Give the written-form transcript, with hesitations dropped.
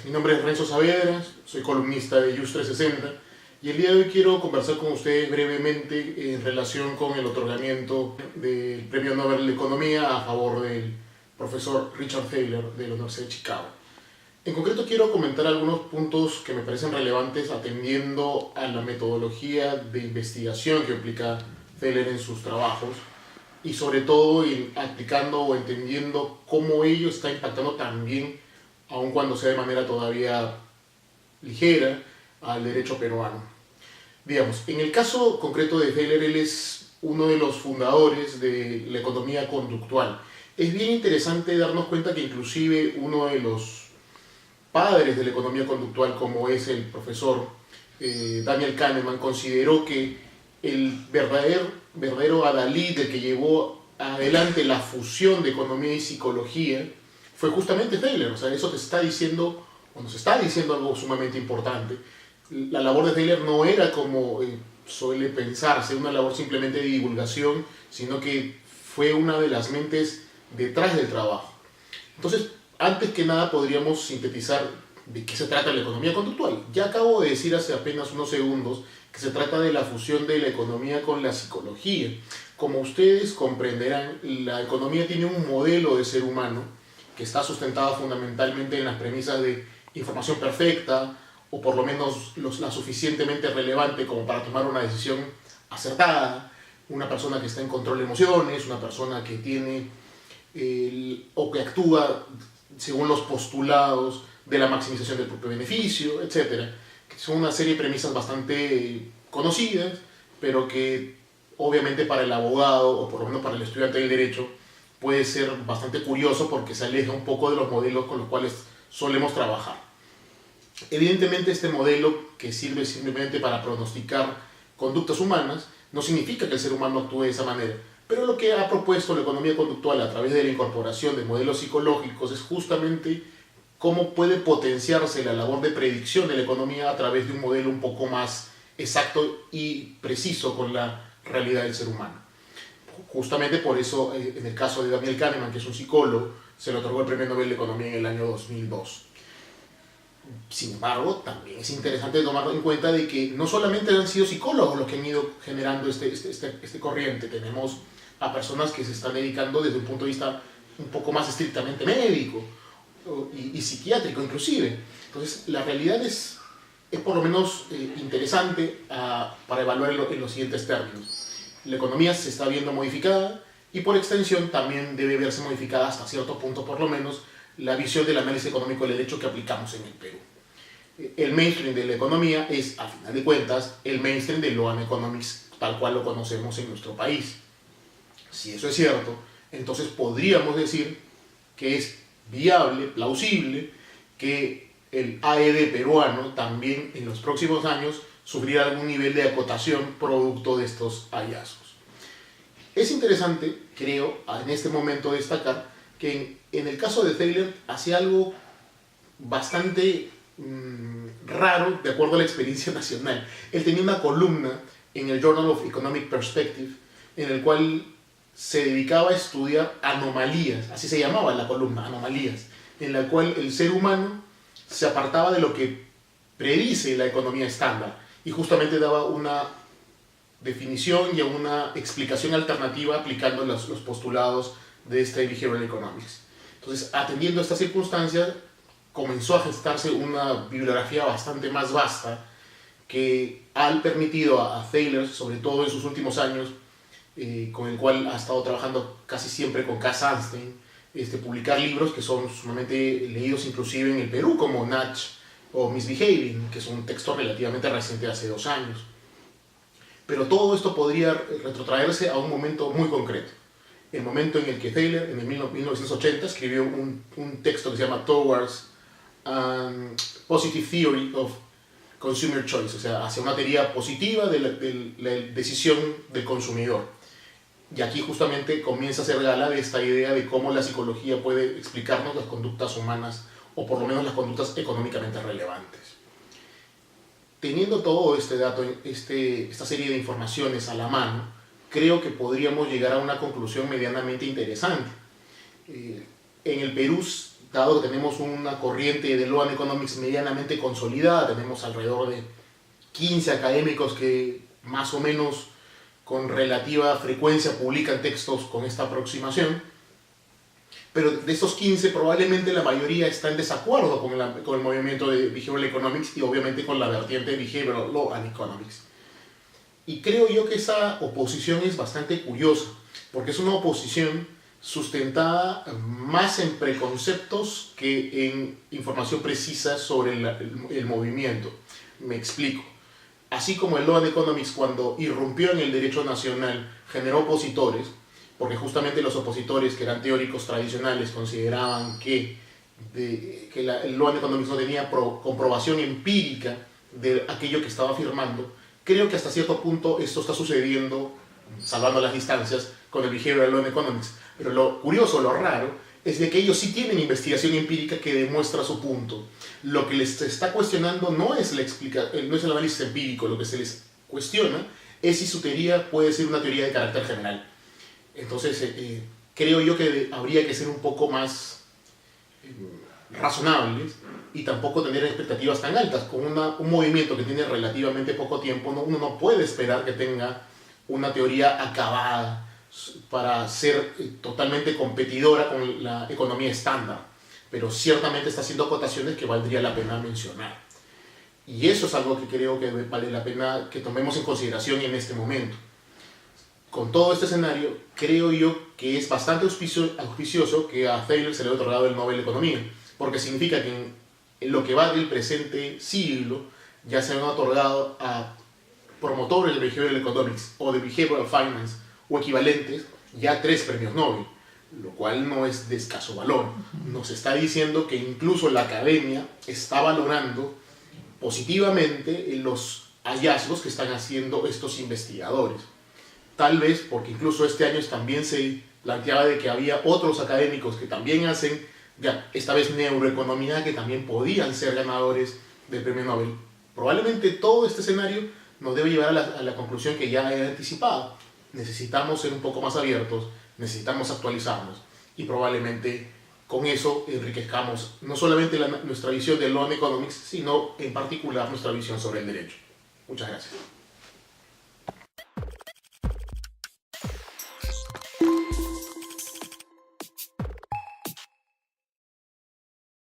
Mi nombre es Renzo Saavedra, soy columnista de Just 360 y el día de hoy quiero conversar con ustedes brevemente en relación con el otorgamiento del Premio Nobel de Economía a favor del profesor Richard Thaler de la Universidad de Chicago. En concreto quiero comentar algunos puntos que me parecen relevantes atendiendo a la metodología de investigación que aplica Thaler en sus trabajos y sobre todo aplicando o entendiendo cómo ello está impactando también, aun cuando sea de manera todavía ligera, al derecho peruano. Digamos, en el caso concreto de Thaler, él es uno de los fundadores de la economía conductual. Es bien interesante darnos cuenta que inclusive uno de los padres de la economía conductual, como es el profesor Daniel Kahneman, consideró que el verdadero adalid, el que llevó adelante la fusión de economía y psicología, fue justamente Thaler. O sea, eso te está diciendo, o nos está diciendo algo sumamente importante. La labor de Thaler no era como suele pensarse, una labor simplemente de divulgación, sino que fue una de las mentes detrás del trabajo. Entonces, antes que nada podríamos sintetizar de qué se trata la economía conductual. Ya acabo de decir hace apenas unos segundos que se trata de la fusión de la economía con la psicología. Como ustedes comprenderán, la economía tiene un modelo de ser humano que está sustentado fundamentalmente en las premisas de información perfecta, o por lo menos la suficientemente relevante como para tomar una decisión acertada, una persona que está en control de emociones, una persona que tiene o que actúa según los postulados de la maximización del propio beneficio, etc. Son una serie de premisas bastante conocidas, pero que obviamente para el abogado, o por lo menos para el estudiante del derecho, puede ser bastante curioso porque se aleja un poco de los modelos con los cuales solemos trabajar. Evidentemente este modelo, que sirve simplemente para pronosticar conductas humanas, no significa que el ser humano actúe de esa manera. Pero lo que ha propuesto la economía conductual a través de la incorporación de modelos psicológicos es justamente cómo puede potenciarse la labor de predicción de la economía a través de un modelo un poco más exacto y preciso con la realidad del ser humano. Justamente por eso, en el caso de Daniel Kahneman, que es un psicólogo, se le otorgó el Premio Nobel de Economía en el año 2002. Sin embargo, también es interesante tomar en cuenta de que no solamente han sido psicólogos los que han ido generando este corriente. Tenemos a personas que se están dedicando desde un punto de vista un poco más estrictamente médico y psiquiátrico inclusive. Entonces, la realidad es por lo menos interesante para evaluar en los siguientes términos. La economía se está viendo modificada y por extensión también debe verse modificada hasta cierto punto por lo menos la visión del análisis económico del derecho que aplicamos en el Perú. El mainstream de la economía es, a final de cuentas, el mainstream del Law and Economics tal cual lo conocemos en nuestro país. Si eso es cierto, entonces podríamos decir que es viable, plausible, que el AED peruano también en los próximos años sufrirá algún nivel de acotación producto de estos hallazgos. Es interesante, creo, en este momento destacar que en el caso de Thaler hacía algo bastante raro de acuerdo a la experiencia nacional. Él tenía una columna en el Journal of Economic Perspective en el cual se dedicaba a estudiar anomalías, así se llamaba la columna, anomalías, en la cual el ser humano se apartaba de lo que predice la economía estándar y justamente daba una definición y una explicación alternativa aplicando los postulados de este Behavioral Economics. Entonces, atendiendo a estas circunstancias, comenzó a gestarse una bibliografía bastante más vasta que ha permitido a Thaler, sobre todo en sus últimos años, con el cual ha estado trabajando casi siempre con Cass Sunstein, publicar libros que son sumamente leídos inclusive en el Perú, como Natch o Misbehaving, que es un texto relativamente reciente de hace 2 años. Pero todo esto podría retrotraerse a un momento muy concreto. El momento en el que Thaler, en el 1980, escribió un texto que se llama Towards Positive Theory of Consumer Choice, o sea, hacia una teoría positiva de la decisión del consumidor. Y aquí justamente comienza a hacer gala de esta idea de cómo la psicología puede explicarnos las conductas humanas, o por lo menos las conductas económicamente relevantes. Teniendo todo este dato, esta serie de informaciones a la mano, creo que podríamos llegar a una conclusión medianamente interesante. En el Perú dado que tenemos una corriente de Loan Economics medianamente consolidada, tenemos alrededor de 15 académicos que más o menos con relativa frecuencia publican textos con esta aproximación, pero de estos 15 probablemente la mayoría está en desacuerdo con el movimiento de Behavioral Economics y obviamente con la vertiente de Behavioral Law and Economics. Y creo yo que esa oposición es bastante curiosa, porque es una oposición sustentada más en preconceptos que en información precisa sobre el movimiento. Me explico. Así como el Law and Economics, cuando irrumpió en el derecho nacional, generó opositores, porque justamente los opositores que eran teóricos tradicionales consideraban que el Law and Economics no tenía comprobación empírica de aquello que estaba afirmando. Creo que hasta cierto punto esto está sucediendo, salvando las distancias, con el Behavioral Law and Economics. Pero lo curioso, lo raro, es de que ellos sí tienen investigación empírica que demuestra su punto. Lo que les está cuestionando no es el análisis empírico, lo que se les cuestiona es si su teoría puede ser una teoría de carácter general. Entonces, creo yo que habría que ser un poco más razonables y tampoco tener expectativas tan altas. Con un movimiento que tiene relativamente poco tiempo, uno no puede esperar que tenga una teoría acabada para ser totalmente competidora con la economía estándar, pero ciertamente está haciendo acotaciones que valdría la pena mencionar. Y eso es algo que creo que vale la pena que tomemos en consideración en este momento. Con todo este escenario, creo yo que es bastante auspicioso que a Thaler se le haya otorgado el Nobel de Economía, porque significa que en lo que va del presente siglo ya se han otorgado a promotores de Behavioral Economics o de Behavioral Finance o equivalentes ya 3 premios Nobel, lo cual no es de escaso valor. Nos está diciendo que incluso la academia está valorando positivamente los hallazgos que están haciendo estos investigadores. Tal vez porque incluso este año también se planteaba de que había otros académicos que también hacen, ya esta vez neuroeconomía, que también podían ser ganadores del premio Nobel. Probablemente todo este escenario nos debe llevar a la conclusión que ya he anticipado. Necesitamos ser un poco más abiertos, necesitamos actualizarnos y probablemente con eso enriquezcamos no solamente nuestra visión del Law and Economics, sino en particular nuestra visión sobre el derecho. Muchas gracias.